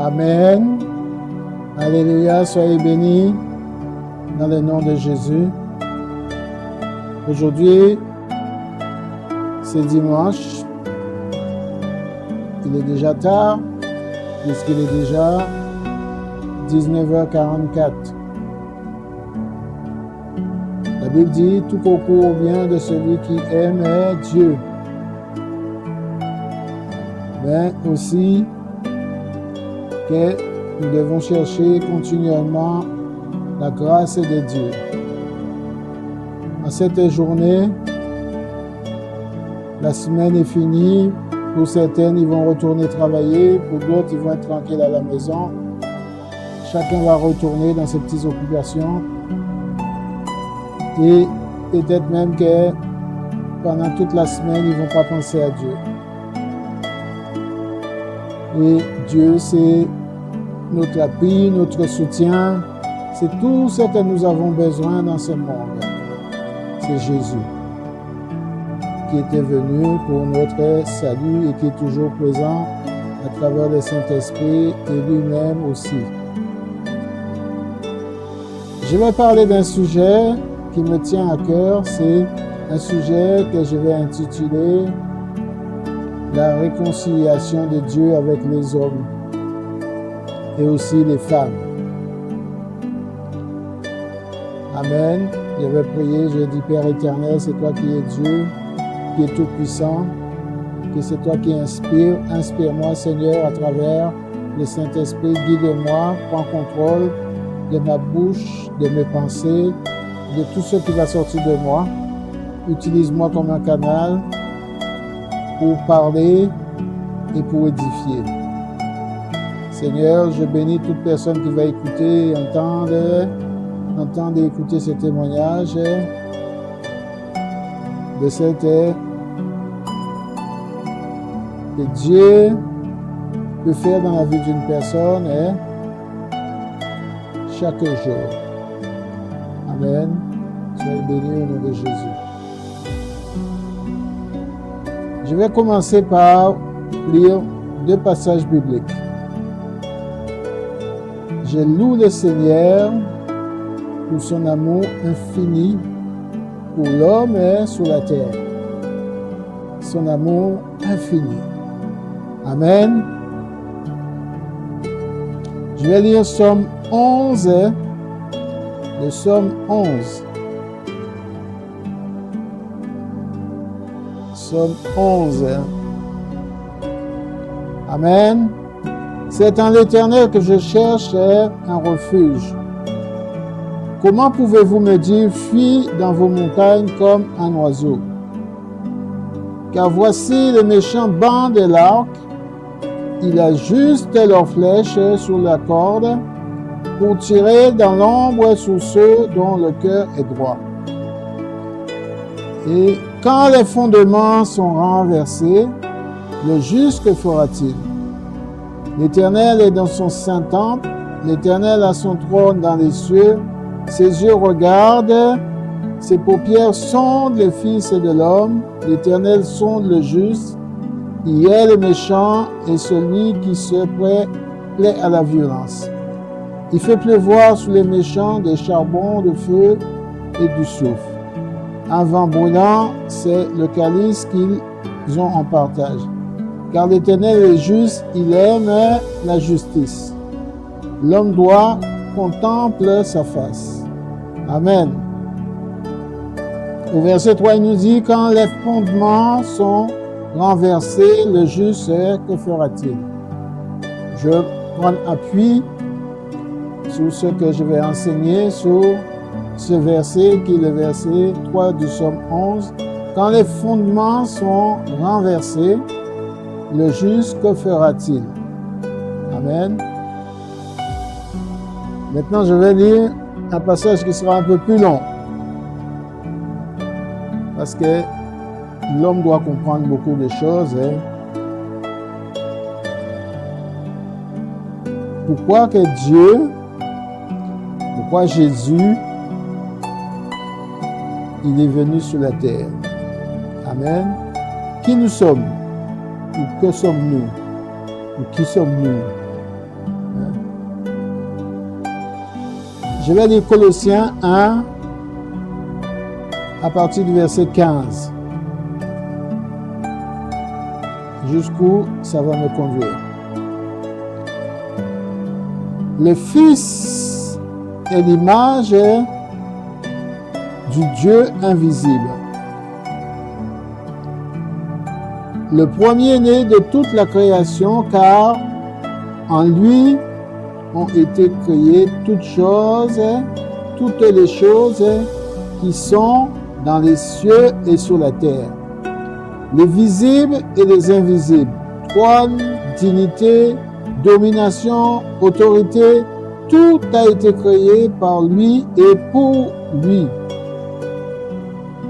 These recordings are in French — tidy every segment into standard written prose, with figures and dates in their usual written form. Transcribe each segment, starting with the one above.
Amen. Alléluia, soyez bénis dans le nom de Jésus. Aujourd'hui, c'est dimanche. Il est déjà tard, puisqu'il est déjà 19h44. La Bible dit « Tout concourt au bien de celui qui aime Dieu ». Mais aussi que nous devons chercher continuellement la grâce de Dieu. En cette journée, la semaine est finie. Pour certaines, ils vont retourner travailler. Pour d'autres, ils vont être tranquilles à la maison. Chacun va retourner dans ses petites occupations. Et peut-être même que pendant toute la semaine, ils ne vont pas penser à Dieu. Et Dieu, c'est notre appui, notre soutien. C'est tout ce que nous avons besoin dans ce monde. C'est Jésus qui était venu pour notre salut et qui est toujours présent à travers le Saint-Esprit et lui-même aussi. Je vais parler d'un sujet qui me tient à cœur. C'est un sujet que je vais intituler « La réconciliation de Dieu avec les hommes et aussi les femmes ». Amen. Je vais prier, je dis Père éternel, c'est toi qui es Dieu, qui est tout-puissant, que c'est toi qui inspires. Inspire-moi, Seigneur, à travers le Saint-Esprit. Guide-moi, prends contrôle de ma bouche, de mes pensées, de tout ce qui va sortir de moi. Utilise-moi comme un canal pour parler et pour édifier. Seigneur, je bénis toute personne qui va écouter et entendre et écouter ce témoignage de cette que Dieu peut faire dans la vie d'une personne chaque jour. Amen. Soyez bénis au nom de Jésus. Je vais commencer par lire 2 passages bibliques. Je loue le Seigneur pour son amour infini pour l'homme sur la terre. Son amour infini. Amen. Je vais lire Psaume 11, le Psaume 11. Psaume 11. Amen. C'est en l'Éternel que je cherche un refuge. Comment pouvez-vous me dire, fuis dans vos montagnes comme un oiseau? Car voici les méchants bandent l'arc, ils ajustent leurs flèches sur la corde pour tirer dans l'ombre sur ceux dont le cœur est droit. Et quand les fondements sont renversés, le juste que fera-t-il? L'Éternel est dans son saint temple, l'Éternel a son trône dans les cieux, ses yeux regardent, ses paupières sondent les fils de l'homme, l'Éternel sonde le juste, il est le méchant et celui qui se plaît à la violence. Il fait pleuvoir sur les méchants des charbons de feu et du soufre. Un vent brûlant, c'est le calice qu'ils ont en partage. Car l'Éternel est juste, il aime la justice. L'homme droit contemple sa face. Amen. Au verset 3, il nous dit, quand les fondements sont renversés, le juste, que fera-t-il? Je prends appui sur ce que je vais enseigner, sur ce verset qui est le verset 3 du Psaume 11. Quand les fondements sont renversés, le juste, que fera-t-il? Amen. Maintenant, je vais lire un passage qui sera un peu plus long. Parce que l'homme doit comprendre beaucoup de choses. Pourquoi que Dieu, pourquoi Jésus, il est venu sur la terre? Amen. Qui nous sommes? Ou que sommes-nous? Ou qui sommes-nous? Je vais lire Colossiens 1 à partir du verset 15. Jusqu'où ça va me conduire. Le Fils est l'image du Dieu invisible. Le premier-né de toute la création, car en lui ont été créées toutes les choses qui sont dans les cieux et sur la terre, les visibles et les invisibles, trône, dignité, domination, autorité, tout a été créé par lui et pour lui.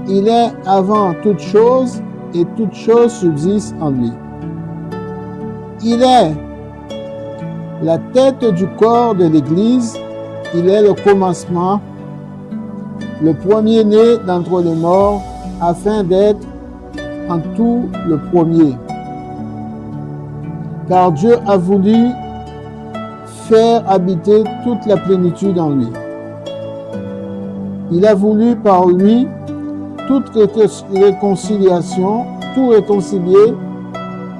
Il est avant toute chose et toute chose subsiste en lui. Il est la tête du corps de l'Église, il est le commencement, le premier-né d'entre les morts, afin d'être en tout le premier. Car Dieu a voulu faire habiter toute la plénitude en lui. Il a voulu par lui toute réconciliation, tout réconcilier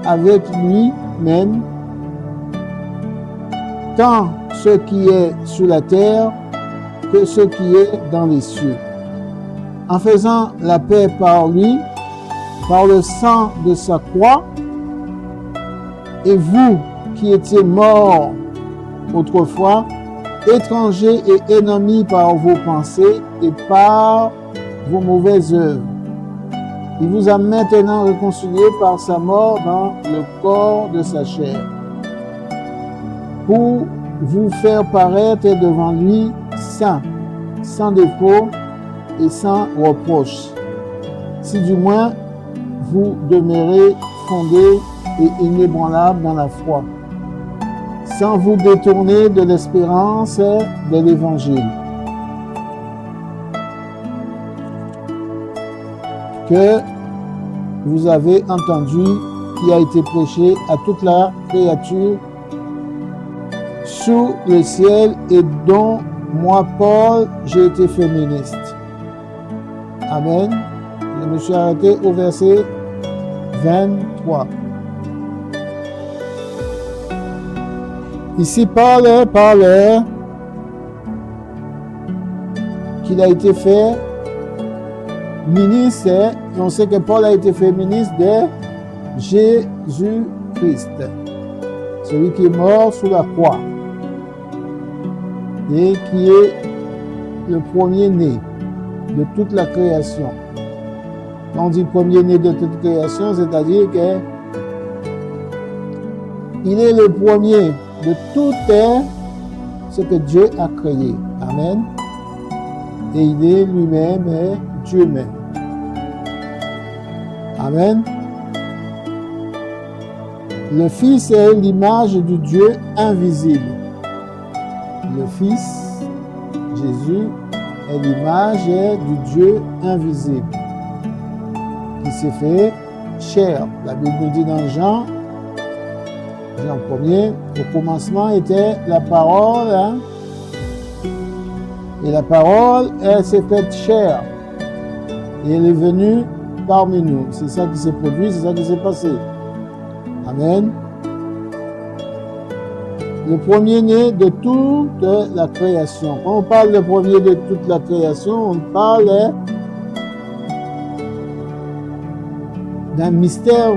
avec lui-même, tant ce qui est sur la terre que ce qui est dans les cieux. En faisant la paix par lui, par le sang de sa croix, et vous qui étiez morts autrefois, étrangers et ennemis par vos pensées et par vos mauvaises œuvres, il vous a maintenant réconciliés par sa mort dans le corps de sa chair, pour vous faire paraître devant lui saint, sans défaut et sans reproche, si du moins vous demeurez fondés et inébranlables dans la foi, sans vous détourner de l'espérance de l'Évangile, que vous avez entendu, qui a été prêché à toute la créature sous le ciel et dont moi, Paul, j'ai été fait ministre. Amen. Je me suis arrêté au verset 23. Ici, Paul parle qu'il a été fait ministre, et on sait que Paul a été fait ministre de Jésus-Christ, celui qui est mort sous la croix et qui est le premier-né de toute la création. Quand on dit premier-né de toute création, c'est-à-dire que il est le premier de tout ce que Dieu a créé. Amen. Et il est lui-même Dieu même. Amen. Le Fils est l'image du Dieu invisible. Le Fils, Jésus, est l'image du Dieu invisible, qui s'est fait chair. La Bible nous dit dans Jean 1er, au commencement était la parole, et la parole, elle s'est faite chair, et elle est venue parmi nous. C'est ça qui s'est produit, c'est ça qui s'est passé. Amen. Le premier-né de toute la création. Quand on parle de premier de toute la création, on parle d'un mystère,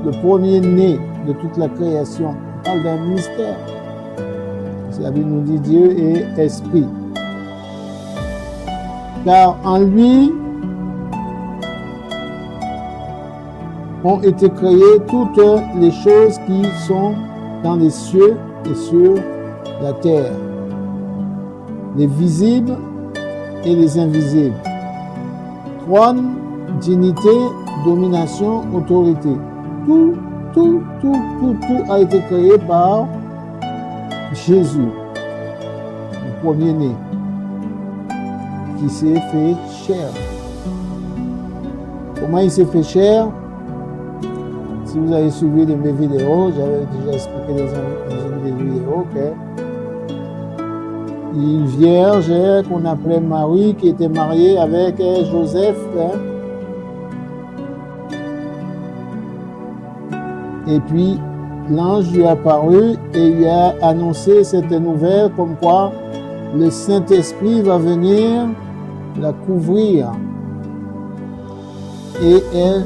le premier-né de toute la création. On parle d'un mystère. La Bible nous dit Dieu est esprit. Car en lui ont été créées toutes les choses qui sont dans les cieux et sur la terre, les visibles et les invisibles, trône, dignité, domination, autorité. Tout a été créé par Jésus, le premier-né, qui s'est fait chair. Comment il s'est fait chair? Si vous avez suivi de mes vidéos, j'avais déjà expliqué dans une vidéo une vierge qu'on appelait Marie, qui était mariée avec Joseph. Et puis, l'ange lui est apparu et lui a annoncé cette nouvelle comme quoi le Saint-Esprit va venir la couvrir et elle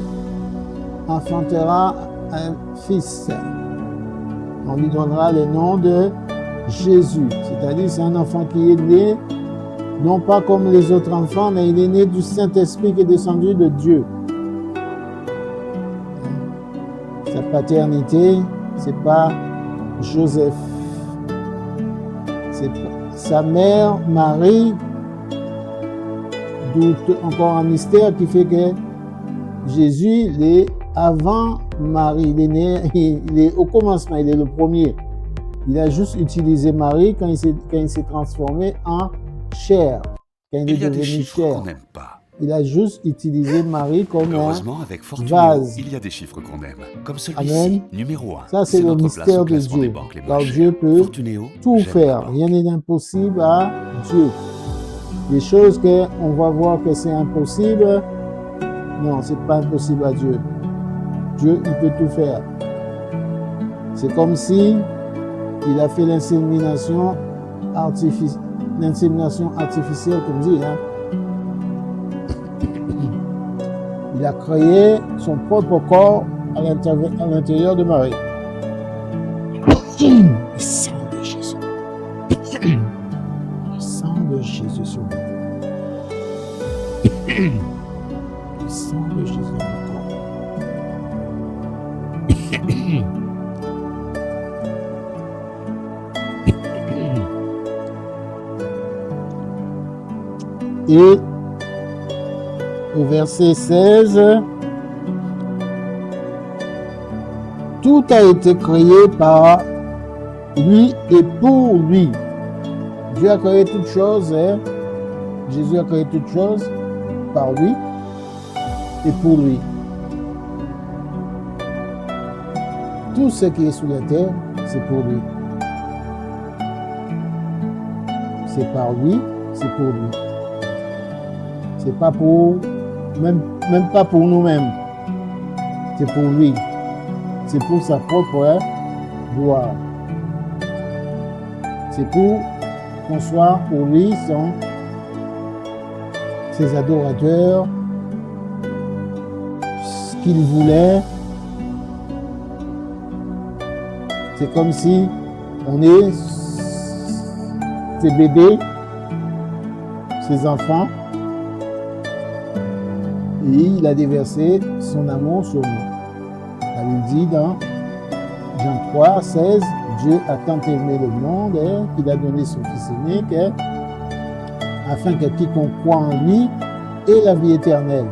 enfantera un fils. On lui donnera le nom de Jésus, c'est-à-dire c'est un enfant qui est né, non pas comme les autres enfants, mais il est né du Saint-Esprit qui est descendu de Dieu. Sa paternité, c'est pas Joseph, c'est sa mère Marie, d'où encore un mystère qui fait que Jésus, il est avant Marie, il est né, il est au commencement, il est le premier. Il a juste utilisé Marie quand il s'est transformé en chair, quand il est devenu chair. Qu'on n'aime pas. Il a juste utilisé Marie comme Heureusement, avec Fortuneo, vase. il y a des chiffres qu'on aime, comme Amen. celui-ci, numéro 1. Ça, c'est le notre mystère place au de classement Dieu. des banques les moins Car chères. Dieu peut Fortuneo, tout j'aime faire. la banque. Rien n'est impossible à Dieu. Les choses qu'on va voir que c'est impossible, non, c'est pas impossible à Dieu. Dieu, il peut tout faire. C'est comme si il a fait l'insémination artificielle, comme dit. Hein. Il a créé son propre corps à l'intérieur de Marie. Le sang de Jésus. Le sang de Jésus sur le corps. Le sang de Jésus sur le corps. Et au verset 16, tout a été créé par lui et pour lui. Dieu a créé toutes choses, Jésus a créé toutes choses par lui et pour lui. Tout ce qui est sous la terre, c'est pour lui. C'est par lui, c'est pour lui. C'est pas pour, même pas pour nous-mêmes. C'est pour lui. C'est pour sa propre gloire. C'est pour qu'on soit pour lui ses adorateurs, ce qu'il voulait. C'est comme si on est ses bébés, ses enfants, et il a déversé son amour sur nous. La Bible dit dans Jean 3, 16, Dieu a tant aimé le monde qu'il a donné son Fils unique afin que quiconque croit en lui ait la vie éternelle.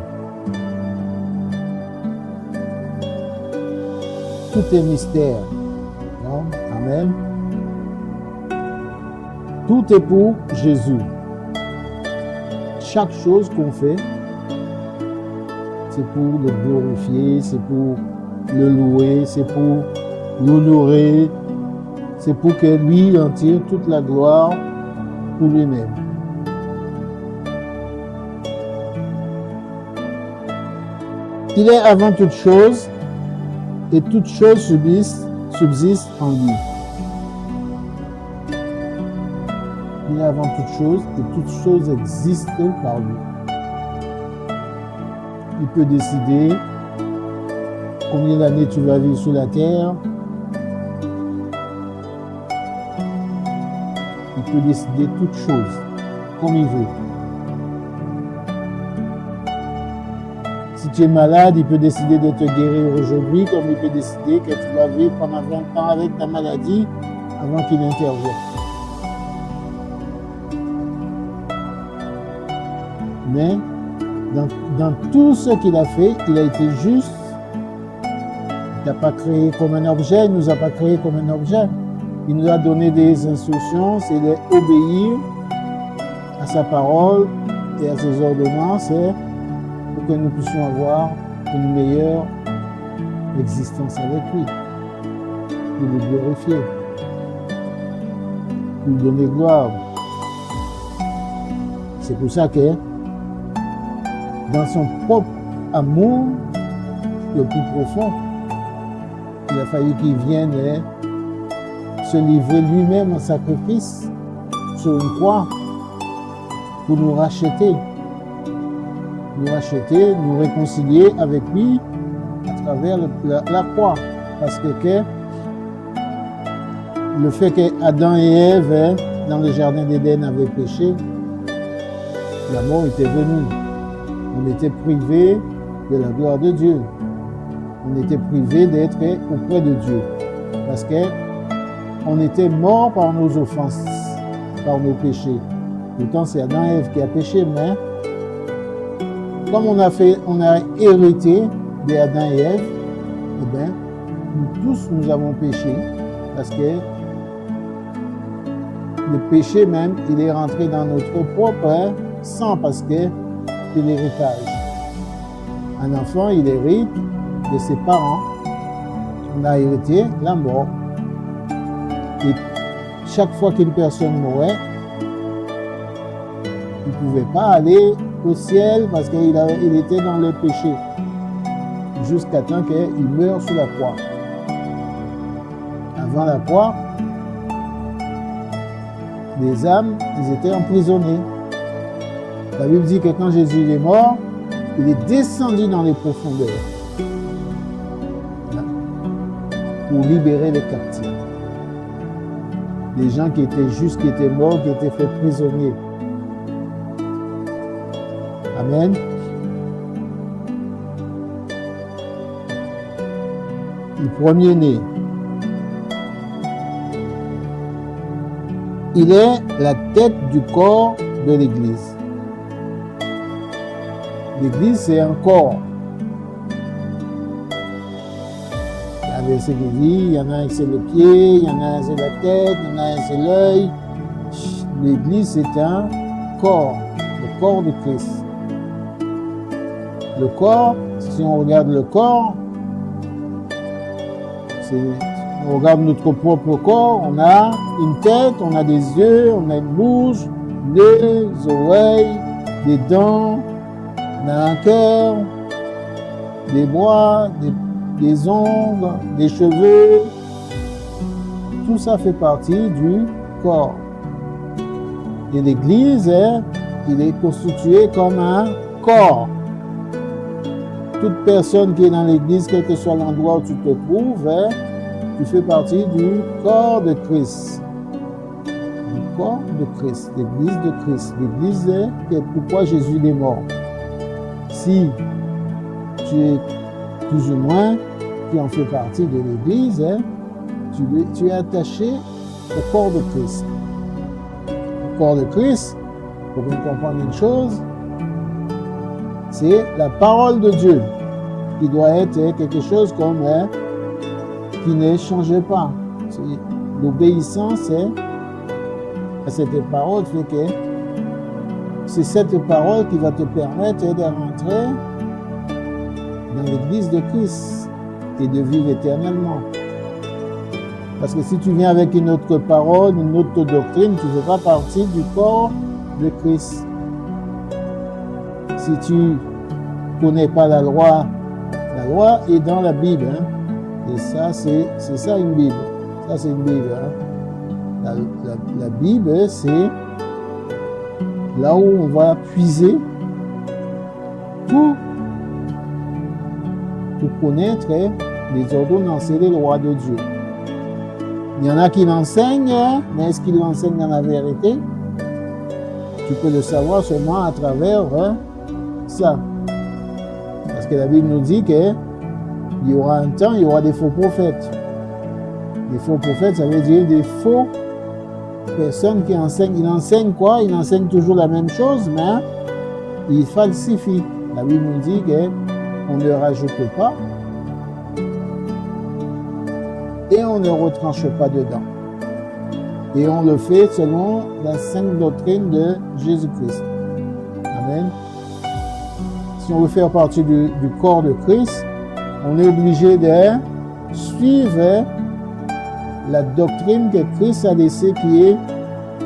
Tout est mystère. Non? Amen. Tout est pour Jésus. Chaque chose qu'on fait, c'est pour le glorifier, c'est pour le louer, c'est pour l'honorer, c'est pour que lui en tire toute la gloire pour lui-même. Il est avant toute chose et toute chose subsiste en lui. Il est avant toute chose et toute chose existe par lui. Il peut décider combien d'années tu vas vivre sur la terre. Il peut décider toutes choses comme il veut. Si tu es malade, il peut décider de te guérir aujourd'hui, comme il peut décider que tu vas vivre pendant 20 ans avec ta maladie avant qu'il intervienne. Mais dans tout ce qu'il a fait, il a été juste. Il n'a pas créé comme un objet, il ne nous a pas créé comme un objet. Il nous a donné des instructions, c'est d'obéir à sa parole et à ses ordonnances pour que nous puissions avoir une meilleure existence avec lui, pour le glorifier, pour lui donner gloire. C'est pour ça que dans son propre amour le plus profond, il a fallu qu'il vienne se livrer lui-même en sacrifice sur une croix pour nous racheter, nous réconcilier avec lui à travers la croix. Parce que le fait qu'Adam et Ève, dans le jardin d'Éden, avaient péché, la mort était venue. On était privé de la gloire de Dieu. On était privé d'être auprès de Dieu. Parce qu'on était mort par nos offenses, par nos péchés. Pourtant, c'est Adam et Ève qui a péché, mais comme on a hérité d'Adam et Ève, eh bien, nous tous, nous avons péché, parce que le péché même, il est rentré dans notre propre sang, parce que c'est l'héritage. Un enfant, il hérite de ses parents. On a hérité la mort. Et chaque fois qu'une personne mourait, il ne pouvait pas aller au ciel parce qu'il était dans le péché. Jusqu'à temps qu'il meure sous la croix. Avant la croix, les âmes, ils étaient emprisonnés. La Bible dit que quand Jésus est mort, il est descendu dans les profondeurs pour libérer les captifs. Les gens qui étaient justes, qui étaient morts, qui étaient faits prisonniers. Amen. Le premier-né, il est la tête du corps de l'Église. L'Église, c'est un corps. Il y a un verset qui dit, il y en a un c'est le pied, il y en a un c'est la tête, il y en a un c'est l'œil. L'Église, c'est un corps, le corps de Christ. Le corps, si on regarde le corps, on regarde notre propre corps, on a une tête, on a des yeux, on a une bouche, des oreilles, des dents, on a un cœur, des bras, des ongles, des cheveux. Tout ça fait partie du corps. Et l'Église, il est constitué comme un corps. Toute personne qui est dans l'Église, quel que soit l'endroit où tu te trouves, tu fais partie du corps de Christ. Du corps de Christ, l'Église de Christ. L'Église, c'est pourquoi Jésus est mort. Si tu es plus ou moins, qui en fait partie de l'Église, tu es attaché au corps de Christ. Le corps de Christ, pour qu'on comprenne une chose, c'est la parole de Dieu qui doit être quelque chose comme qui ne change pas. L'obéissance à cette parole fait que c'est cette parole qui va te permettre de rentrer dans l'Église de Christ et de vivre éternellement. Parce que si tu viens avec une autre parole, une autre doctrine, tu ne fais pas partie du corps de Christ. Si tu ne connais pas la loi est dans la Bible. Et ça, c'est ça une Bible. Ça, c'est une Bible. La Bible, c'est là où on va puiser pour connaître les ordonnances et les lois de Dieu. Il y en a qui l'enseignent, mais est-ce qu'ils l'enseignent dans la vérité? Tu peux le savoir seulement à travers ça. Parce que la Bible nous dit qu'il y aura un temps, il y aura des faux prophètes. Des faux prophètes, ça veut dire des faux personnes qui enseignent. Ils enseignent quoi? Ils enseignent toujours la même chose, mais ils falsifient. La Bible nous dit qu'on ne rajoute pas et on ne retranche pas dedans. Et on le fait selon la sainte doctrine de Jésus-Christ. Amen. Si on veut faire partie du corps de Christ, on est obligé de suivre la doctrine que Christ a laissée, qui est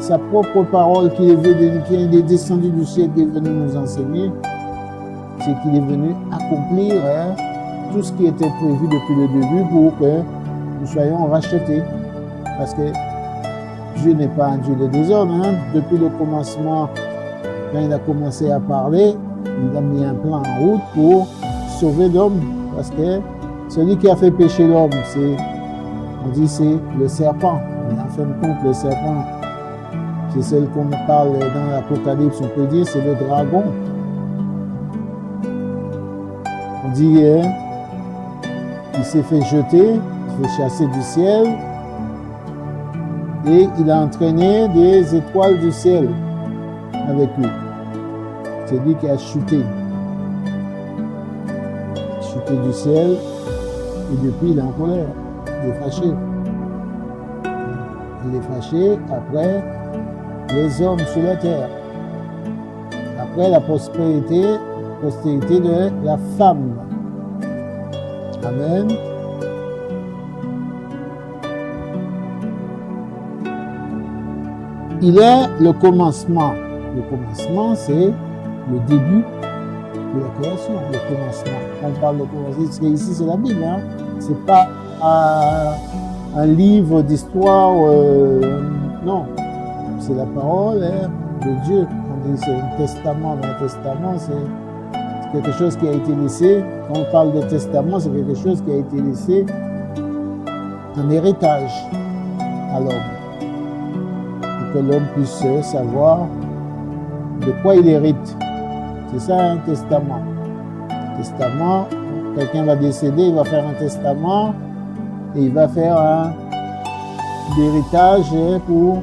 sa propre parole qui est descendu du ciel, qui est venu nous enseigner, c'est qu'il est venu accomplir tout ce qui était prévu depuis le début pour que nous soyons rachetés. Parce que Dieu n'est pas un Dieu de désordre. Depuis le commencement, quand il a commencé à parler, il a mis un plan en route pour sauver l'homme. Parce que celui qui a fait pécher l'homme, on dit c'est le serpent. Mais en fin de compte, le serpent, c'est celle qu'on parle dans l'Apocalypse, on peut dire, c'est le dragon. On dit qu'il s'est fait jeter, il s'est fait chasser du ciel, et il a entraîné des étoiles du ciel avec lui. C'est lui qui a chuté du ciel, et depuis il est en colère, il est fâché. Il est fâché après les hommes sur la terre, après la postérité de la femme. Amen. Il est le commencement. Le commencement, c'est le début de la création, le commencement. On parle de commencement, ici c'est la Bible, c'est pas un livre d'histoire, non. C'est la parole de Dieu. On dit c'est un testament, mais un testament c'est quelque chose qui a été laissé. Quand on parle de testament, c'est quelque chose qui a été laissé en héritage à l'homme. Pour que l'homme puisse savoir de quoi il hérite. C'est ça un testament. Testament, quelqu'un va décéder, il va faire un testament et il va faire un héritage pour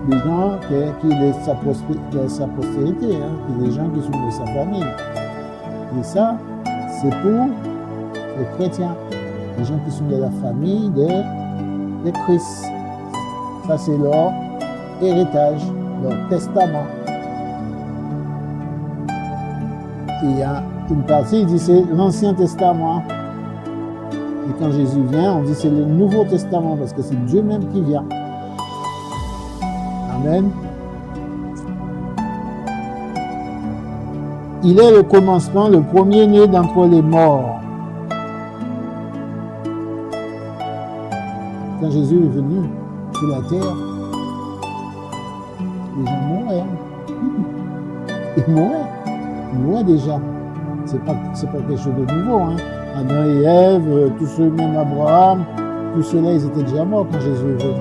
des gens qui de sa postérité, des gens qui sont de sa famille. Et ça, c'est pour les chrétiens, les gens qui sont de la famille de Christ. Ça, c'est leur héritage, leur testament. Il y a une partie, il dit c'est l'Ancien Testament. Et quand Jésus vient, on dit c'est le Nouveau Testament parce que c'est Dieu même qui vient. Amen. Il est le commencement, le premier-né d'entre les morts. Quand Jésus est venu sur la terre, les gens mouraient. Ils mouraient déjà. C'est pas quelque chose de nouveau. Adam et Ève, tous ceux, même Abraham, tous ceux-là, ils étaient déjà morts quand Jésus est venu.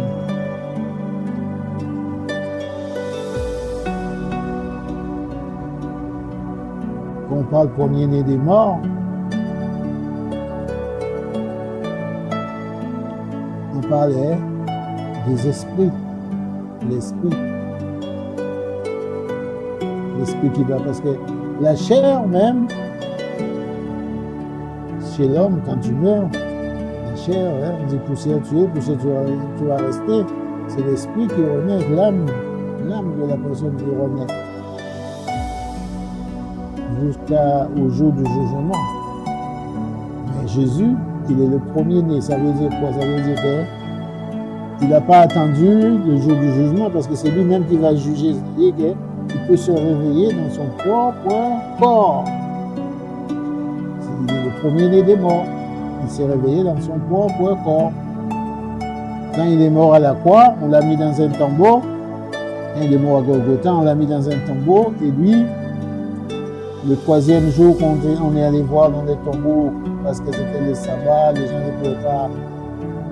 Quand on parle premier-né des morts, on parlait des esprits, l'esprit qui va, parce que la chair même, chez l'homme, quand tu meurs, la chair, on dit poussière tu es, poussière tu vas rester, c'est l'esprit qui renaît, l'âme de la personne qui renaît, jusqu'au jour du jugement. Mais Jésus, il est le premier-né, ça veut dire quoi? Ça veut dire qu'il n'a pas attendu le jour du jugement, parce que c'est lui-même qui va juger, c'est-à-dire qu'il peut se réveiller dans son propre corps. Il est le premier-né des morts. Il s'est réveillé dans son propre corps. Quand il est mort à la croix, on l'a mis dans un tombeau. Quand il est mort à Golgotha, on l'a mis dans un tombeau. Et lui, le troisième jour qu'on est allé voir dans les tombeaux, parce que c'était le sabbat, les gens ne pouvaient pas.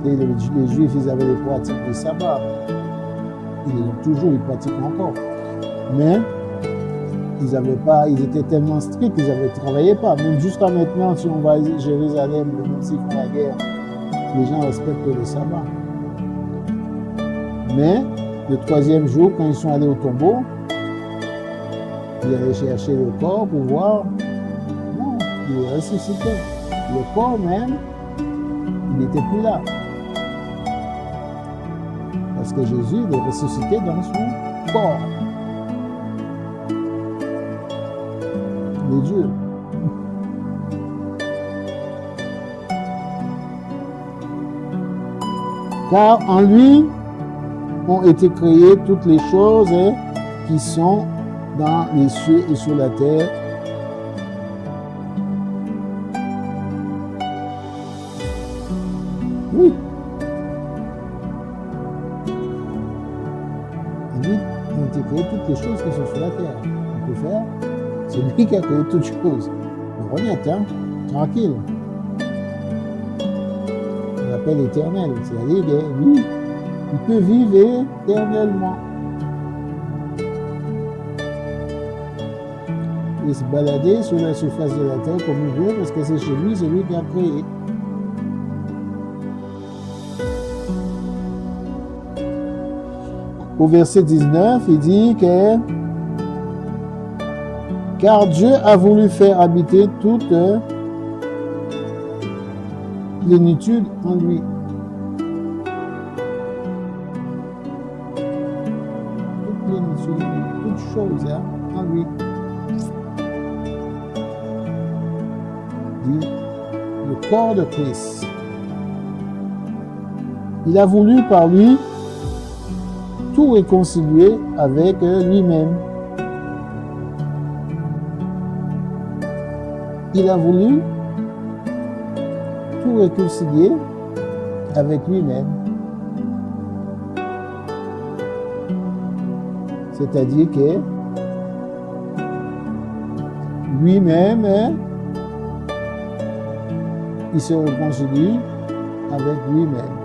Et les Juifs, ils avaient les pratiques du sabbat. Ils pratiquent encore. Mais ils étaient tellement stricts qu'ils ne travaillaient pas. Même jusqu'à maintenant, si on va à Jérusalem, même s'ils font la guerre, les gens respectent le sabbat. Mais le troisième jour, quand ils sont allés au tombeau, ils allaient chercher le corps pour voir. Non, il est ressuscité. Le corps même, il n'était plus là. Parce que Jésus est ressuscité dans son corps. De Dieu. Car en lui, ont été créées toutes les choses qui sont dans les cieux et sur la terre. Oui. Il dit, il a été créé toutes les choses qui sont sur la terre. On peut faire, c'est lui qui a créé toutes choses. Mais honnête, hein, tranquille. On l'appelle éternel, c'est-à-dire que lui, il peut vivre éternellement. Et se balader sur la surface de la terre comme il veut, parce que c'est chez lui, c'est lui qui a créé. Au verset 19, il dit que « Car Dieu a voulu faire habiter toute plénitude en lui. » Toute plénitude, toute chose en lui. Dit le corps de Christ. Il a voulu par lui tout réconcilier avec lui-même. Il a voulu tout réconcilier avec lui-même. C'est-à-dire que lui-même, il se réconcilie avec lui-même.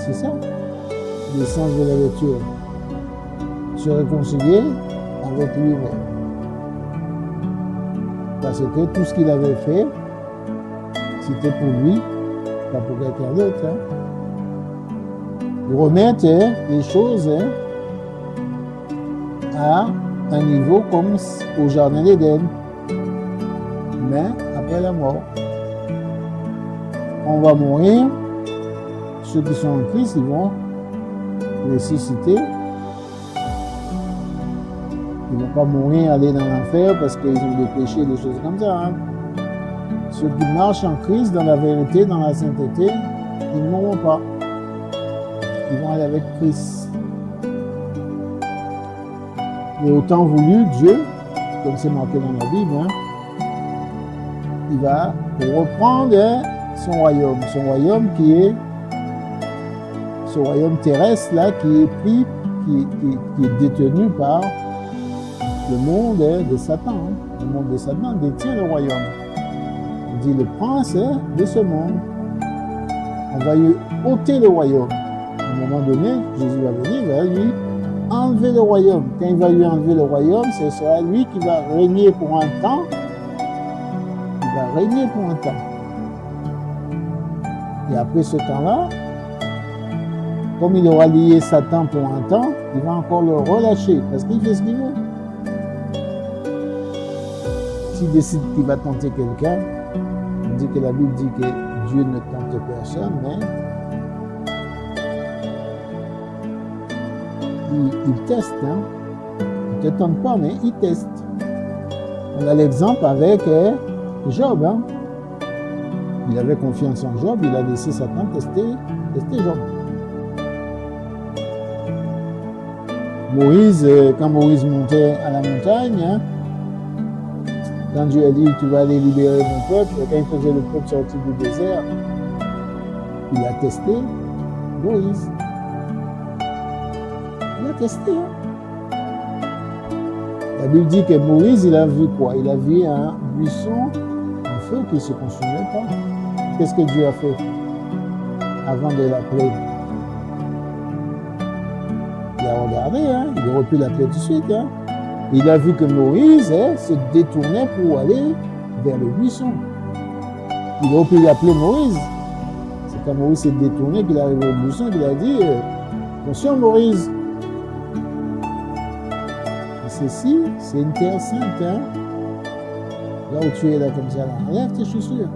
C'est ça, l'essence de la lecture. Se réconcilier avec lui-même. Parce que tout ce qu'il avait fait, c'était pour lui, pas pour quelqu'un d'autre. Remettre les choses à un niveau comme au Jardin d'Éden, mais après la mort. On va mourir. Ceux qui sont en Christ, ils vont ressusciter. Ils ne vont pas mourir, aller dans l'enfer parce qu'ils ont des péchés, des choses comme ça. Hein. Ceux qui marchent en Christ, dans la vérité, dans la sainteté, ils ne mourront pas. Ils vont aller avec Christ. Et autant voulu, Dieu, comme c'est marqué dans la Bible, hein, il va reprendre son royaume qui est ce royaume terrestre là qui est pris, qui est détenu par le monde de Satan. Hein. Le monde de Satan détient le royaume. On dit le prince de ce monde. On va lui ôter le royaume. À un moment donné, Jésus va venir, il va lui enlever le royaume. Quand il va lui enlever le royaume, ce sera lui qui va régner pour un temps. Il va régner pour un temps. Et après ce temps-là, comme il aura lié Satan pour un temps, il va encore le relâcher parce qu'il fait ce qu'il veut. S'il décide qu'il va tenter quelqu'un, on dit que la Bible dit que Dieu ne tente personne, mais il teste. Hein. Il ne te tente pas, mais il teste. On a l'exemple avec Job. Hein. Il avait confiance en Job, il a laissé Satan tester Job. Moïse, quand Moïse montait à la montagne, hein, quand Dieu a dit « Tu vas aller libérer mon peuple », quand il faisait le peuple sortir du désert, il a testé Moïse. Il a testé. Hein. La Bible dit que Moïse, il a vu quoi? Il a vu un buisson, un feu qui ne se consumait pas. Qu'est-ce que Dieu a fait avant de l'appeler? Il a regardé, hein? Il aurait pu l'appeler tout de suite. Hein? Il a vu que Moïse se détournait pour aller vers le buisson. Il aurait pu l'appeler Moïse. C'est quand Moïse s'est détourné qu'il est arrivé au buisson qu'il a dit « Attention Moïse !» Ceci, c'est une terre sainte. Hein? Là où tu es là comme ça, là, enlève tes chaussures.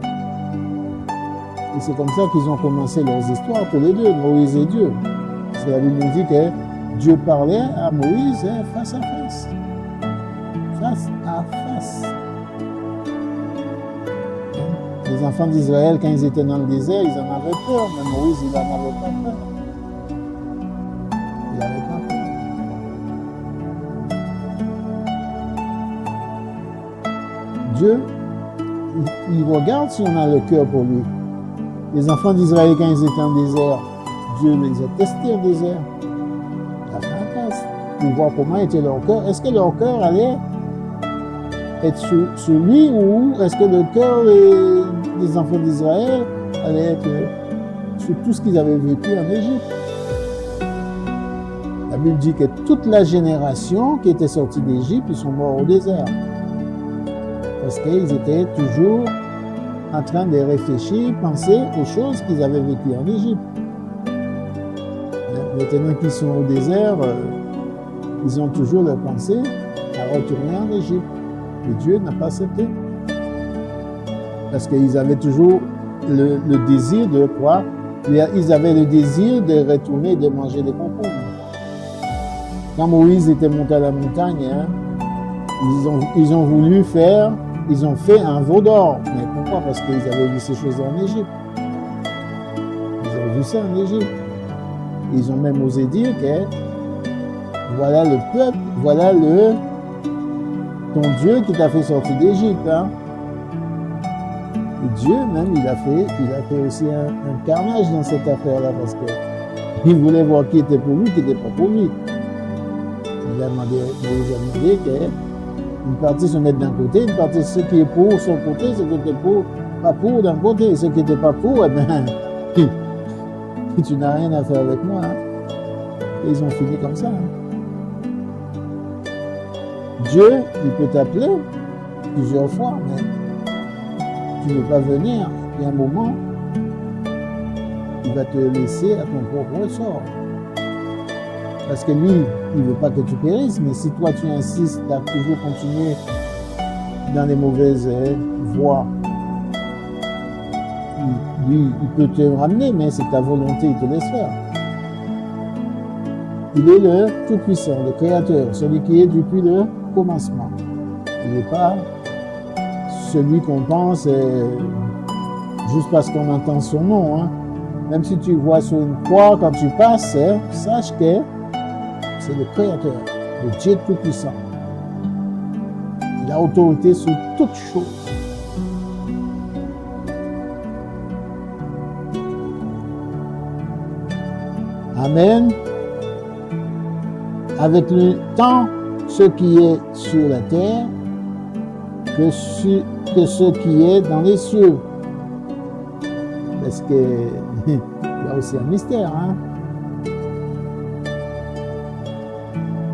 Et c'est comme ça qu'ils ont commencé leurs histoires, tous les deux, Moïse et Dieu. Parce que la Bible nous dit que Dieu parlait à Moïse face à face. Face à face. Les enfants d'Israël, quand ils étaient dans le désert, ils en avaient peur, mais Moïse, il n'en avait pas peur. Dieu, il regarde si on a le cœur pour lui. Les enfants d'Israël, quand ils étaient en désert, Dieu les a testés en désert. Il a fait un test pour voir comment était leur cœur. Est-ce que leur cœur allait être sur lui ou est-ce que le cœur des enfants d'Israël allait être sur tout ce qu'ils avaient vécu en Égypte? La Bible dit que toute la génération qui était sortie d'Égypte, ils sont morts au désert. Parce qu'ils étaient toujours en train de réfléchir, penser aux choses qu'ils avaient vécues en Égypte. Maintenant qu'ils sont au désert, ils ont toujours leur pensée à retourner en Égypte. Et Dieu n'a pas accepté. Parce qu'ils avaient toujours le désir de quoi? Ils avaient le désir de retourner, de manger des concombres. Quand Moïse était monté à la montagne, hein, ils ont fait un veau d'or. Mais pourquoi? Parce qu'ils avaient vu ces choses en Égypte. Ils ont vu ça en Égypte. Ils ont même osé dire que voilà le peuple, voilà ton Dieu qui t'a fait sortir d'Égypte. Hein. Et Dieu même, il a fait aussi un carnage dans cette affaire-là parce qu'il voulait voir qui était pour lui, qui n'était pas pour lui. Il a demandé qu'une partie se mette d'un côté, une partie ce qui est pour son côté, ce qui n'était pas pour d'un côté, et ce qui n'était pas pour, eh bien, tu n'as rien à faire avec moi. Hein. Et ils ont fini comme ça. Hein. Dieu, il peut t'appeler plusieurs fois, mais tu ne veux pas venir. Il y a un moment, il va te laisser à ton propre sort. Parce que lui, il ne veut pas que tu périsses, mais si toi tu insistes à toujours continuer dans les mauvaises voies, lui, il peut te ramener, mais c'est ta volonté, il te laisse faire. Il est le Tout-Puissant, le Créateur, celui qui est depuis le commencement. Il n'est pas celui qu'on pense juste parce qu'on entend son nom. Hein. Même si tu vois sur une croix quand tu passes, sache que c'est le Créateur, le Dieu Tout-Puissant. Il a autorité sur toutes choses. Amen. Avec le temps, ce qui est sur la terre, que ce qui est dans les cieux. Parce que il y a aussi un mystère, hein.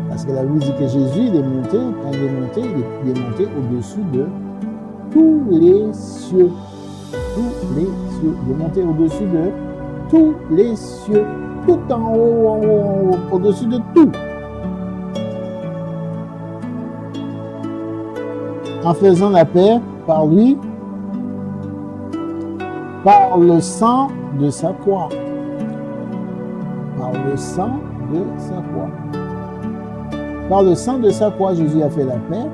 Parce que la Bible dit que Jésus, il est monté, quand il est monté au-dessus de tous les cieux. Tous les cieux. Il est monté au-dessus de tous les cieux. Tout en haut, au-dessus de tout. En faisant la paix par lui, par le sang de sa croix. Par le sang de sa croix. Par le sang de sa croix, Jésus a fait la paix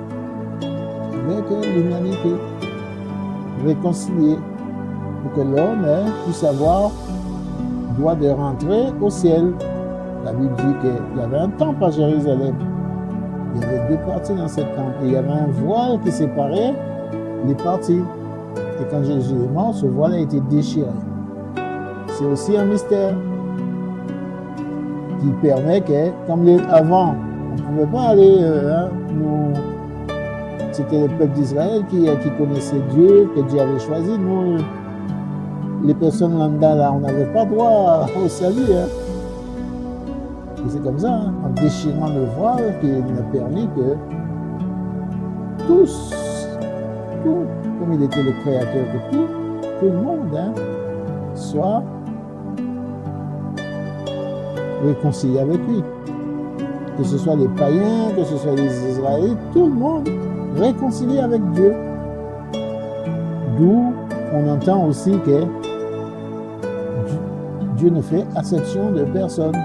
avec l'humanité, réconcilié, pour que l'homme puisse avoir droit de rentrer au ciel. La Bible dit qu'il y avait un temple à Jérusalem. Il y avait deux parties dans cette temple. Et il y avait un voile qui séparait les parties. Et quand Jésus est mort, ce voile a été déchiré. C'est aussi un mystère qui permet que, comme avant, on ne pouvait pas aller, c'était le peuple d'Israël qui connaissait Dieu, que Dieu avait choisi. Nous, les personnes lambda, là, on n'avait pas droit au salut. Hein. Et c'est comme ça, hein, en déchirant le voile, qu'il a permis que tous, comme il était le créateur de tout le monde, hein, soit réconcilié avec lui. Que ce soit les païens, que ce soit les Israélites, tout le monde réconcilié avec Dieu. D'où on entend aussi que Dieu ne fait exception de personne.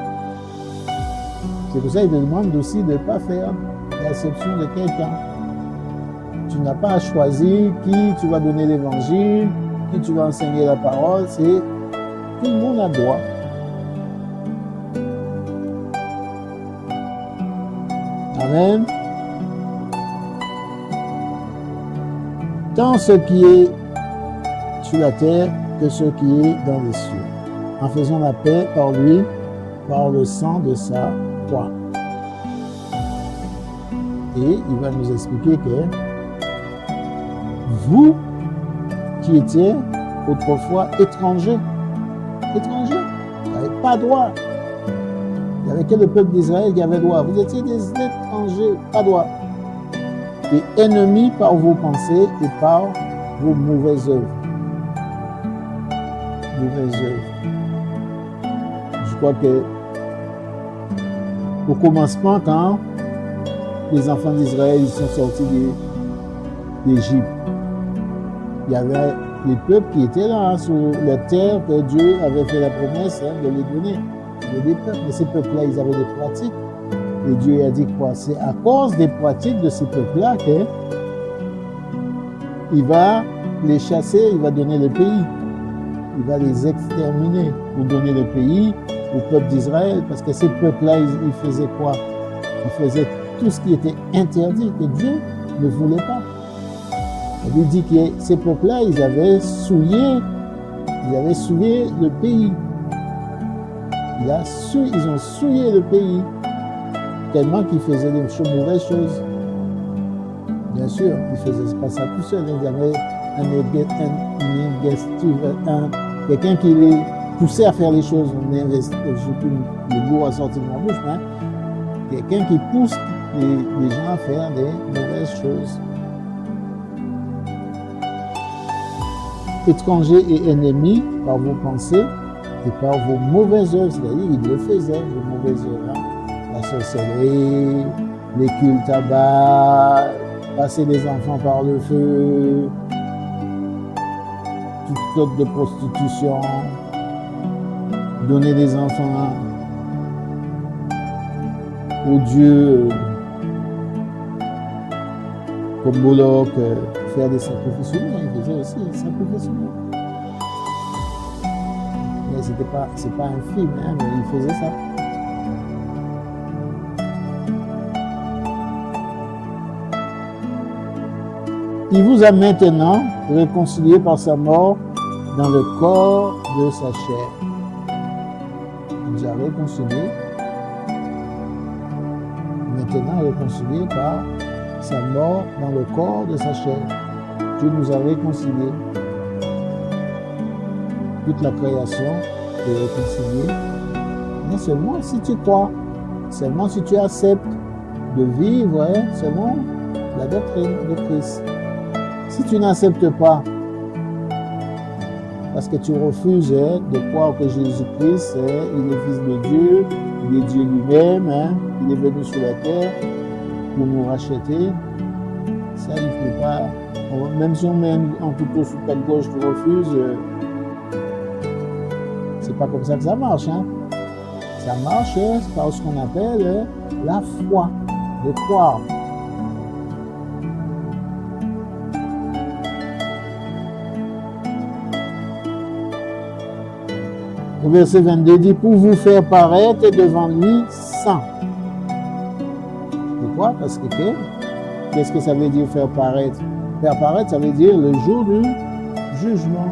C'est pour ça qu'il te demande aussi de ne pas faire l'exception de quelqu'un. Tu n'as pas à choisir qui tu vas donner l'évangile, qui tu vas enseigner la parole. C'est tout le monde a droit. Amen. tant ce qui est sur la terre que ce qui est dans les cieux, en faisant la paix par lui, par le sang de sa croix. Et il va nous expliquer que vous qui étiez autrefois étrangers, vous n'avez pas droit. Il n'y avait que le peuple d'Israël qui avait droit. Vous étiez des étrangers, pas droit. Et ennemis par vos pensées et par vos mauvaises œuvres. Je crois que au commencement, quand les enfants d'Israël sont sortis d'Égypte, il y avait les peuples qui étaient là, sur la terre que Dieu avait fait la promesse de les donner. Il y avait des peuples, mais ces peuples-là, ils avaient des pratiques. Et Dieu a dit quoi? C'est à cause des pratiques de ces peuples-là qu'il va les chasser, il va donner le pays. Il va les exterminer pour donner le pays au peuple d'Israël. Parce que ces peuples-là, ils faisaient quoi? Ils faisaient tout ce qui était interdit, que Dieu ne voulait pas. Il lui dit que ces peuples-là, ils avaient souillé le pays. Ils ont souillé le pays, tellement qu'ils faisaient des mauvaises choses. Bien sûr, ils ne faisaient pas ça tout seuls. Il y avait quelqu'un qui les poussait à faire les choses. Le mot a sorti de ma bouche, mais quelqu'un qui pousse les gens à faire des mauvaises choses. Étrangers et ennemis par vos pensées et par vos mauvaises œuvres, c'est-à-dire ils le faisaient, vos mauvaises œuvres, la sorcellerie, les cultes à Baal, passer les enfants par le feu, toutes sortes de prostitution, donner des enfants aux dieux comme Moloch, faire des sacrifices humains, ils faisaient aussi des sacrifices humains. Mais c'est pas un film, mais ils faisaient ça. Il vous a maintenant réconcilié par sa mort dans le corps de sa chair. Il vous a réconcilié, maintenant réconcilié par sa mort dans le corps de sa chair. Dieu nous a réconciliés. Toute la création est réconciliée. Mais seulement si tu crois, seulement si tu acceptes de vivre selon la doctrine de Christ. Si tu n'acceptes pas, parce que tu refuses de croire que Jésus-Christ, il est Fils de Dieu, il est Dieu lui-même, il est venu sur la terre pour nous racheter, ça il ne peut pas. Même si on met un couteau sous ta gauche, tu refuses, c'est pas comme ça que ça marche. Ça marche par ce qu'on appelle la foi, de croire. Le verset 22 dit, pour vous faire paraître devant lui saint. Pourquoi? Parce que qu'est-ce que ça veut dire faire paraître? Faire paraître, ça veut dire le jour du jugement.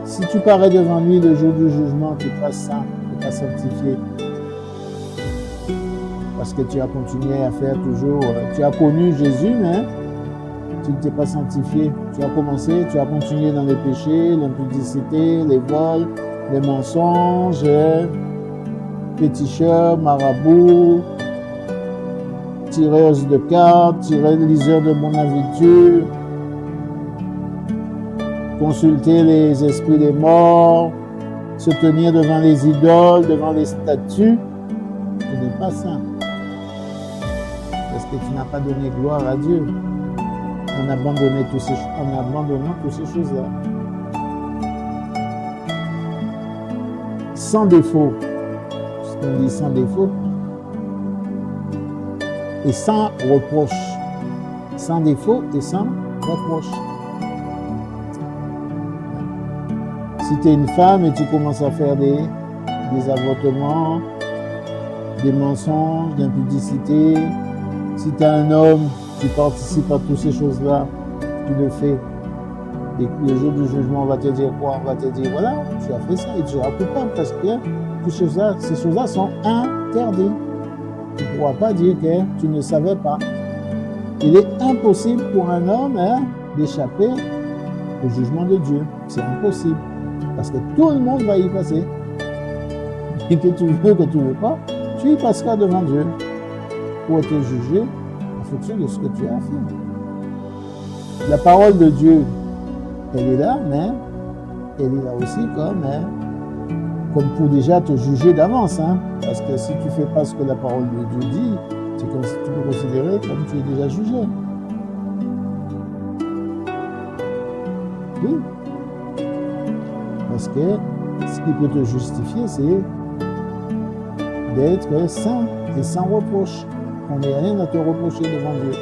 Si tu parais devant lui le jour du jugement, tu seras saint, tu seras sanctifié. Parce que tu as continué à faire toujours, tu as connu Jésus, mais tu ne t'es pas sanctifié. Tu as commencé, tu as continué dans les péchés, l'impudicité, les vols, les mensonges, féticheurs, marabouts, tireuses de cartes, liseurs de mon aventure, consulter les esprits des morts, se tenir devant les idoles, devant les statues. Tu n'es pas saint. Parce que tu n'as pas donné gloire à Dieu. En abandonnant toutes ces choses-là. Sans défaut. Ce qu'on dit sans défaut. Et sans reproche. Sans défaut et sans reproche. Si tu es une femme et tu commences à faire des avortements, des mensonges, d'impudicité, si tu es un homme tu participes à toutes ces choses-là, tu le fais. Et le jour du jugement, on va te dire quoi? On va te dire, voilà, tu as fait ça et tu seras coupable parce que ces choses-là sont interdites. Tu ne pourras pas dire que tu ne savais pas. Il est impossible pour un homme d'échapper au jugement de Dieu. C'est impossible. Parce que tout le monde va y passer. Et que tu veux, que tu ne veux pas, tu y passeras devant Dieu pour être jugé en fonction de ce que tu as fait. La parole de Dieu, elle est là, mais elle est là aussi comme pour déjà te juger d'avance. Parce que si tu ne fais pas ce que la parole de Dieu dit, tu peux considérer comme tu es déjà jugé. Oui. Parce que ce qui peut te justifier, c'est d'être saint et sans reproche. On n'a rien à te reprocher devant Dieu.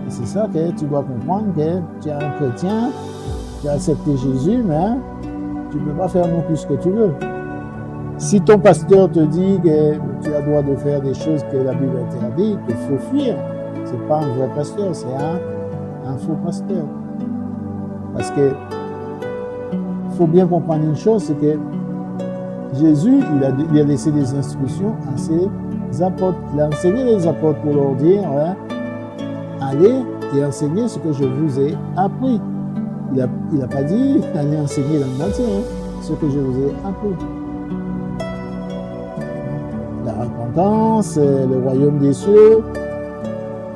Et c'est ça que tu dois comprendre, que tu es un chrétien, tu as accepté Jésus, mais tu ne peux pas faire non plus ce que tu veux. Si ton pasteur te dit que tu as le droit de faire des choses que la Bible interdit, qu'il faut fuir, ce n'est pas un vrai pasteur, c'est un faux pasteur. Parce que il faut bien comprendre une chose, c'est que Jésus, il a laissé des instructions à ses apôtres. Il a enseigné les apôtres pour leur dire, allez et enseignez ce que je vous ai appris. Il n'a pas dit, allez enseigner dans le moitié, ce que je vous ai appris. La repentance, le royaume des cieux,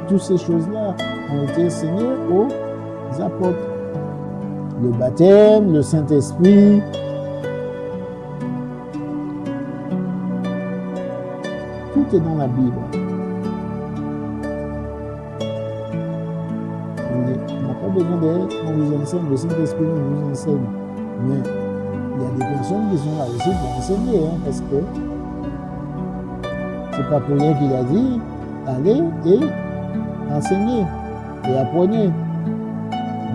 toutes ces choses-là ont été enseignées aux apôtres. Le baptême, le Saint-Esprit, tout est dans la Bible. On n'a pas besoin qu'on nous enseigne, le Saint-Esprit nous enseigne. Mais il y a des personnes qui sont là aussi pour enseigner, parce que c'est pas pour rien qu'il a dit, allez et enseignez et apprenez,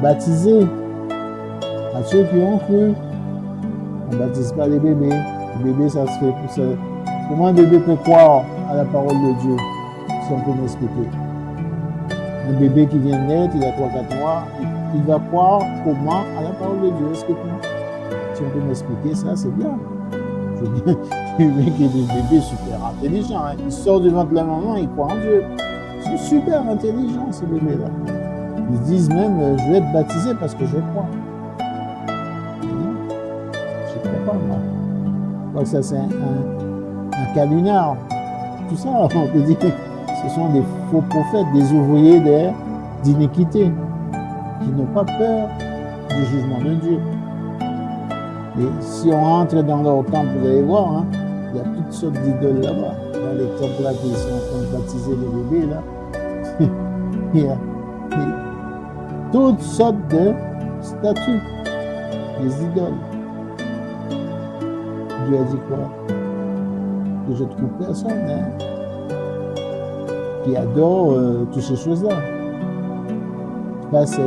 baptisez. À ceux qui ont cru, on ne baptise pas les bébés. Les bébés, ça se fait pour ça. Comment un bébé peut croire à la parole de Dieu, si on peut m'expliquer? Un bébé qui vient de naître, il a 3-4 mois, il va croire comment à la parole de Dieu? Explique-moi. Si on peut m'expliquer ça, c'est bien. Je veux bien qu'il y ait des bébés super intelligents. Ils sortent du ventre de la maman, ils croient en Dieu. Ils sont super intelligents, ces bébés-là. Ils disent même, je vais être baptisé parce que je crois. Moi. Je crois que ça, c'est un calinard. Tout ça, on peut dire que ce sont des faux prophètes, des ouvriers d'iniquité qui n'ont pas peur du jugement de Dieu. Et si on entre dans leur temple, vous allez voir, il y a toutes sortes d'idoles là-bas. Dans les temples là qui sont en train de baptiser les bébés, là, il y a toutes sortes de statues, des idoles. Dieu a dit quoi? Que je trouve personne qui adore toutes ces choses-là. Là, c'est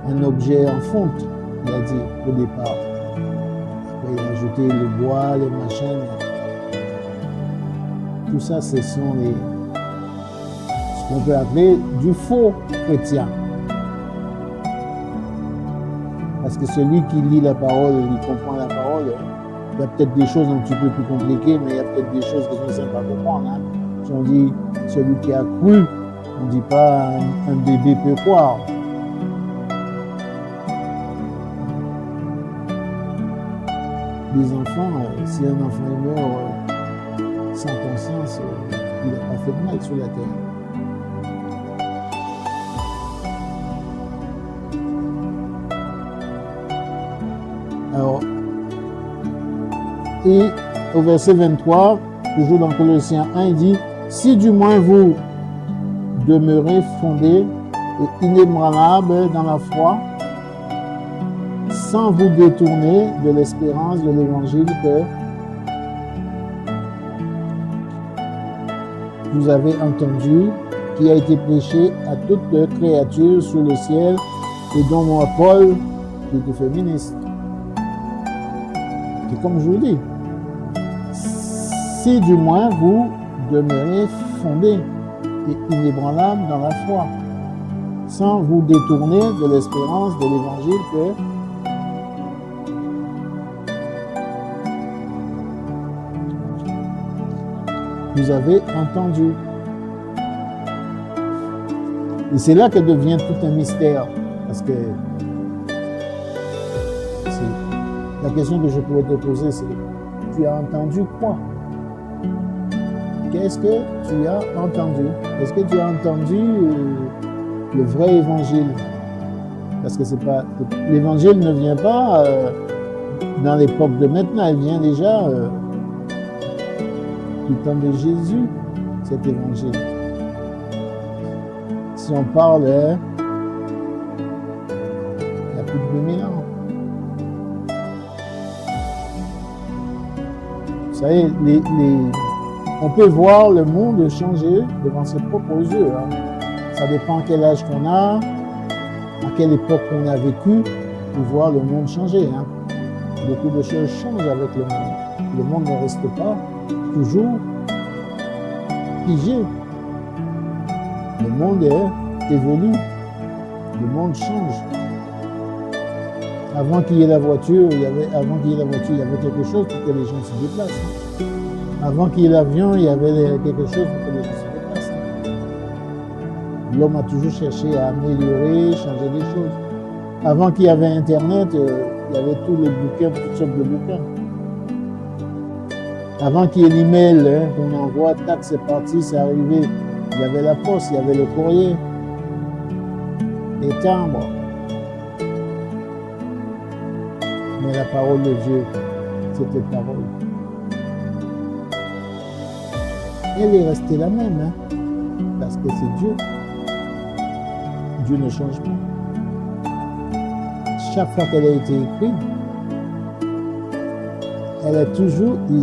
un objet en fonte, il a dit au départ. Après, il a ajouté le bois, les machins. Tout ça, ce sont ce qu'on peut appeler du faux chrétien. Parce que celui qui lit la parole, il comprend la parole. Il y a peut-être des choses un petit peu plus compliquées, mais il y a peut-être des choses qui sont simples à comprendre. Si on dit celui qui a cru, on ne dit pas un bébé peut croire. Les enfants, si un enfant meurt sans conscience, il n'a pas fait de mal sur la terre. Alors, et au verset 23, toujours dans Colossiens 1, il dit « Si du moins vous demeurez fondés et inébranlables dans la foi, sans vous détourner de l'espérance de l'évangile que vous avez entendu, qui a été prêché à toute créature sur le ciel et dont moi, Paul, qui était féministe. » C'est comme je vous dis, si du moins vous demeurez fondés inébranlable dans la foi, sans vous détourner de l'espérance de l'évangile que vous avez entendu. Et c'est là que devient tout un mystère, parce que la question que je pourrais te poser, c'est: tu as entendu quoi? Qu'est-ce que tu as entendu? Est-ce que tu as entendu le vrai évangile? Parce que c'est pas, l'évangile ne vient pas dans l'époque de maintenant, elle vient déjà du temps de Jésus, cet évangile. Si on parle, il y a plus de 2000 ans. Vous savez, on peut voir le monde changer devant ses propres yeux. Hein. Ça dépend quel âge qu'on a, à quelle époque on a vécu, pour voir le monde changer. Hein. Beaucoup de choses changent avec le monde. Le monde ne reste pas toujours figé. Le monde évolue, le monde change. Avant qu'il y ait la voiture, il y avait quelque chose pour que les gens se déplacent. Avant qu'il y ait l'avion, il y avait quelque chose pour que les gens se déplacent. L'homme a toujours cherché à améliorer, changer les choses. Avant qu'il y avait Internet, il y avait tous les bouquins, toutes sortes de bouquins. Avant qu'il y ait l'email, qu'on envoie, tac, c'est parti, c'est arrivé. Il y avait la poste, il y avait le courrier, les timbres. Mais la parole de Dieu, c'était parole. Elle est restée la même, hein, parce que c'est Dieu. Dieu ne change pas. Chaque fois qu'elle a été écrite, il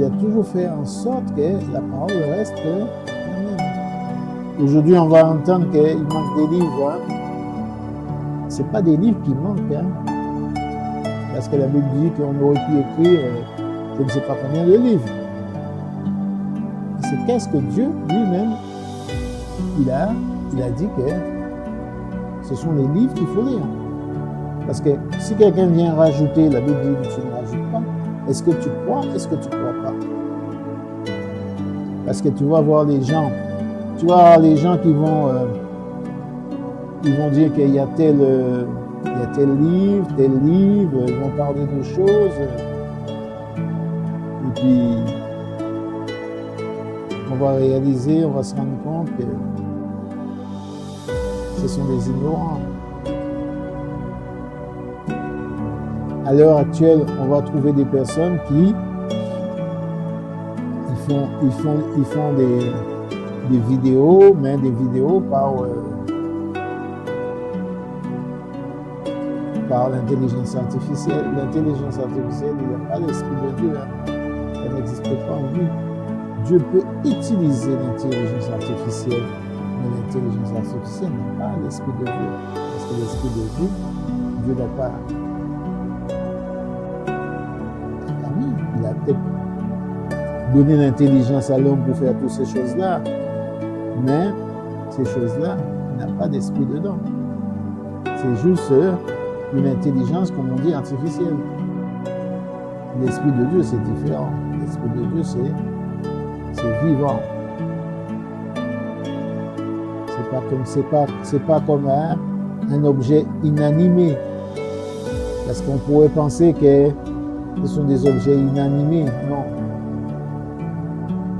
a toujours fait en sorte que la parole reste la même. Aujourd'hui, on va entendre qu'il manque des livres. Hein. Ce n'est pas des livres qui manquent, hein, parce que la Bible dit qu'on aurait pu écrire je ne sais pas combien de livres. C'est qu'est-ce que Dieu lui-même, il a dit que ce sont les livres qu'il faut lire. Parce que si quelqu'un vient rajouter, la Bible dit que tu ne rajoutes pas. Est-ce que tu crois? Est-ce que tu ne crois pas? Parce que tu vas voir les gens qui vont dire qu'il y a tel livre, ils vont parler de choses. Et puis, on va se rendre compte que ce sont des ignorants. À l'heure actuelle, on va trouver des personnes qui font des vidéos, mais des vidéos par l'intelligence artificielle. L'intelligence artificielle, il n'y a pas l'esprit de Dieu. Hein. Elle n'existe pas en lui. Dieu peut utiliser l'intelligence artificielle, mais l'intelligence artificielle n'a pas l'esprit de Dieu. Parce que l'esprit de Dieu, Dieu n'a pas. Il a peut-être donné l'intelligence à l'homme pour faire toutes ces choses-là, mais ces choses-là n'a pas d'esprit dedans. C'est juste une intelligence, comme on dit, artificielle. L'esprit de Dieu, c'est différent. L'esprit de Dieu, c'est vivant. C'est pas comme un objet inanimé. Parce qu'on pourrait penser que ce sont des objets inanimés. Non.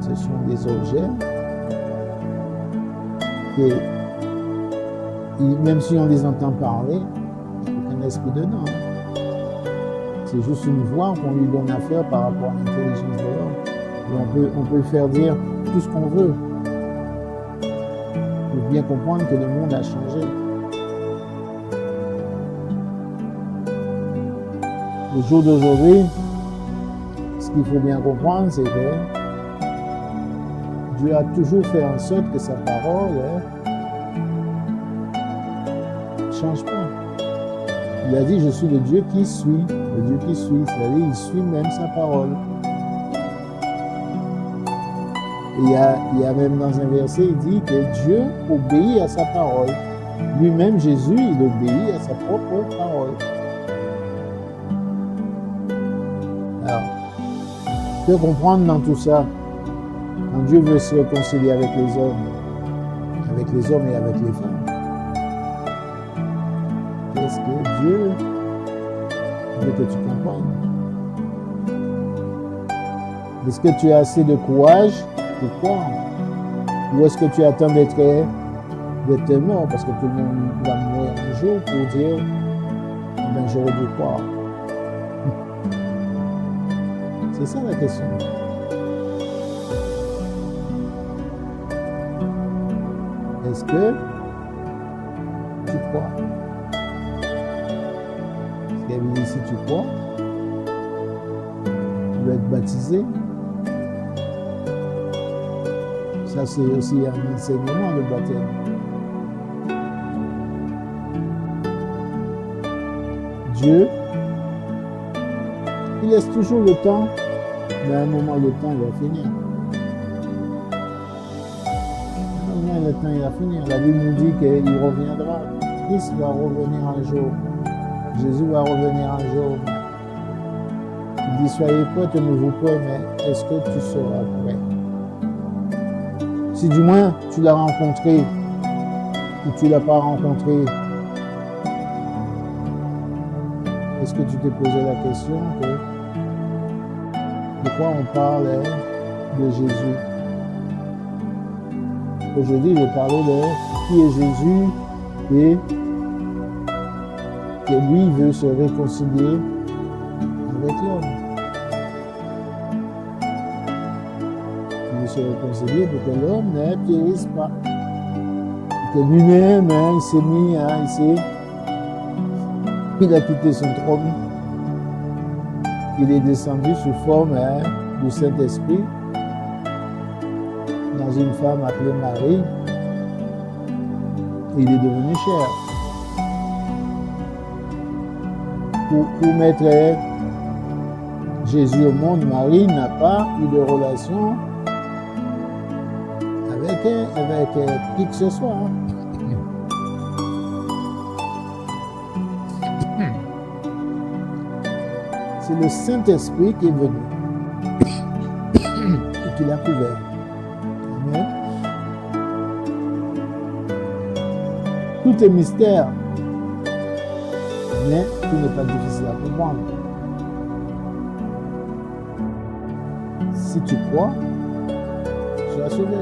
Ce sont des objets qui, même si on les entend parler, il n'y a aucun esprit dedans. C'est juste une voix qu'on lui donne à faire par rapport à l'intelligence de l'homme. Et on peut faire dire tout ce qu'on veut. Il faut bien comprendre que le monde a changé. Au jour d'aujourd'hui, ce qu'il faut bien comprendre, c'est que Dieu a toujours fait en sorte que sa parole ne change pas. Il a dit, je suis le Dieu qui suit. Le Dieu qui suit, c'est-à-dire il suit même sa parole. Il y a même dans un verset, il dit que Dieu obéit à sa parole. Lui-même, Jésus, il obéit à sa propre parole. Alors, tu peux comprendre dans tout ça, quand Dieu veut se réconcilier avec les hommes et avec les femmes, qu'est-ce que Dieu veut que tu comprennes? Est-ce que tu as assez de courage pour croire? Ou est-ce que tu attends d'être mort, parce que tout le monde va mourir un jour, pour dire, ben j'aurais dû croire. C'est ça la question. Est-ce que tu crois? Parce qu'elle dit, si tu crois, tu vas être baptisé. Ça, c'est aussi un enseignement, le baptême. Dieu, il laisse toujours le temps, mais à un moment, le temps, il va finir. Le temps, il va finir. La Bible nous dit qu'il reviendra. Christ va revenir un jour. Jésus va revenir un jour. Il dit, soyez prêts, tenez-vous prêts, mais est-ce que tu seras prêt? Si du moins tu l'as rencontré ou tu ne l'as pas rencontré, est-ce que tu t'es posé la question de quoi on parle de Jésus? Aujourd'hui, je vais parler de qui est Jésus et que lui veut se réconcilier avec l'homme. Il veut se réconcilier pour que l'homme ne périsse pas. Que lui-même, il s'est mis, il a quitté son trône. Il est descendu sous forme du Saint-Esprit dans une femme appelée Marie. Il est devenu chair. Pour mettre Jésus au monde, Marie n'a pas eu de relation avec qui que ce soit. C'est le Saint-Esprit qui est venu et qui l'a couvert. Amen. Tout est mystère, mais tout n'est pas difficile à comprendre. Si tu crois, tu seras sauvé.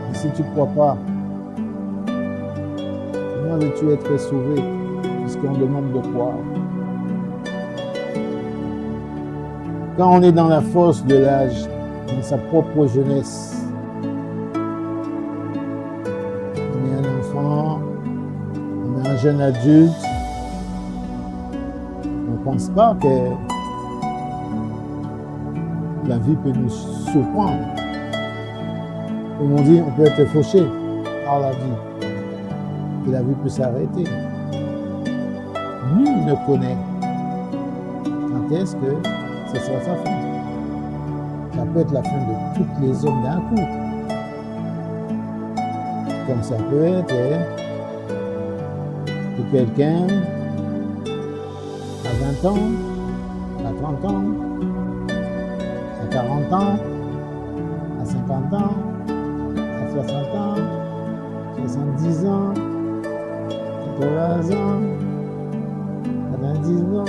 Et si tu ne crois pas, comment veux-tu être sauvé? Puisqu'on demande de croire. Quand on est dans la force de l'âge, dans sa propre jeunesse, on est un enfant, on est un jeune adulte, on ne pense pas que la vie peut nous surprendre. Comme on dit, on peut être fauché par la vie. Et la vie peut s'arrêter. Nul ne connaît quand est-ce que ce sera sa fin. Ça peut être la fin de tous les hommes d'un coup. Comme ça peut être pour quelqu'un à 20 ans, à 30 ans, à 40 ans, à 50 ans, à 60 ans, 70 ans, 80 ans, 90 ans,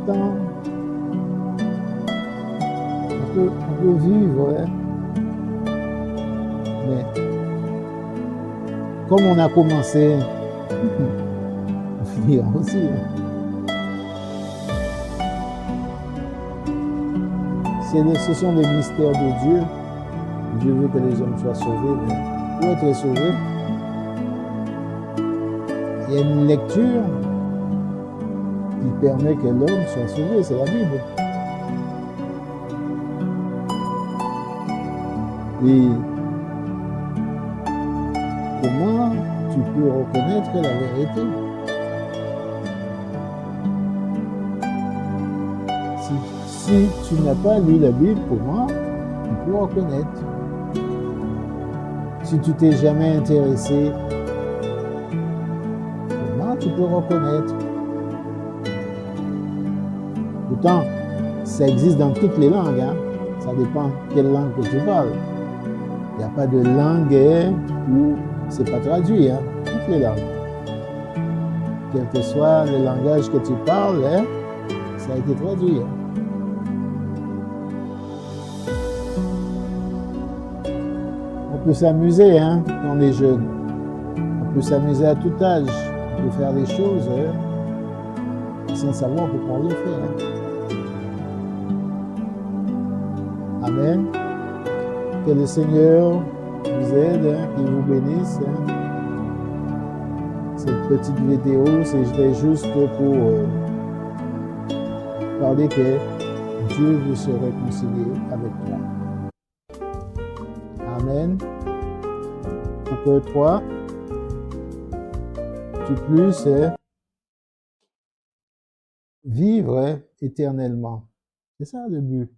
30 ans. On peut vivre, mais comme on a commencé, on finira aussi. Ce sont des mystères de Dieu. Dieu veut que les hommes soient sauvés, mais pour être sauvés, il y a une lecture qui permet que l'homme soit sauvé, c'est la Bible. Et comment tu peux reconnaître la vérité? si tu n'as pas lu la Bible, comment tu peux reconnaître? Si tu t'es jamais intéressé, comment tu peux reconnaître? Pourtant, ça existe dans toutes les langues, hein? Ça dépend quelle langue que tu parles. Il n'y a pas de langue où c'est pas traduit, hein? Toutes les langues. Quel que soit le langage que tu parles, hein, ça a été traduit. Hein? On peut s'amuser, hein, quand on est jeune. On peut s'amuser à tout âge. On peut faire des choses sans savoir pourquoi on le fait. Hein? Amen. Que le Seigneur vous aide, hein, qu'il vous bénisse. Hein. Cette petite vidéo, c'était juste pour parler que Dieu veut se réconcilier avec toi. Amen. Pour que toi, tu puisses vivre éternellement. C'est ça le but.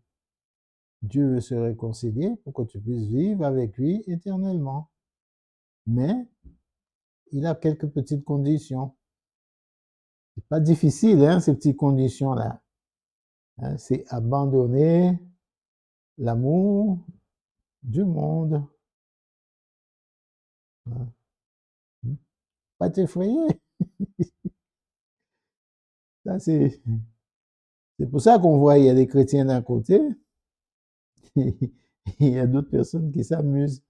Dieu veut se réconcilier pour que tu puisses vivre avec lui éternellement. Mais il a quelques petites conditions. C'est pas difficile, hein, ces petites conditions-là. Hein, c'est abandonner l'amour du monde. Hein. Pas t'effrayer. Ça, c'est pour ça qu'on voit, il y a des chrétiens d'un côté, et il y a d'autres personnes qui s'amusent.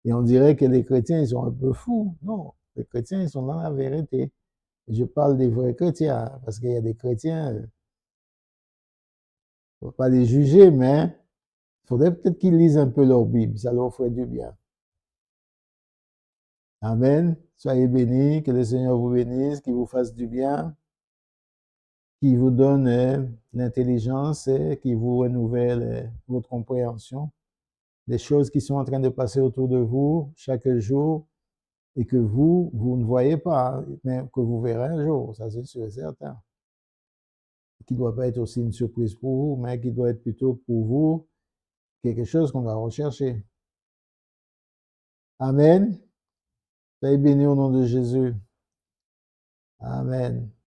Et on dirait que les chrétiens, ils sont un peu fous. Non, les chrétiens, ils sont dans la vérité. Je parle des vrais chrétiens, parce qu'il y a des chrétiens, il ne faut pas les juger, mais il faudrait peut-être qu'ils lisent un peu leur Bible, ça leur ferait du bien. Amen. Soyez bénis, que le Seigneur vous bénisse, qu'il vous fasse du bien, qu'il vous donne l'intelligence, qu'il vous renouvelle votre compréhension des choses qui sont en train de passer autour de vous chaque jour et que vous ne voyez pas, mais que vous verrez un jour, ça c'est sûr et certain. Qui ne doit pas être aussi une surprise pour vous, mais qui doit être plutôt pour vous quelque chose qu'on va rechercher. Amen. Soyez bénis au nom de Jésus. Amen.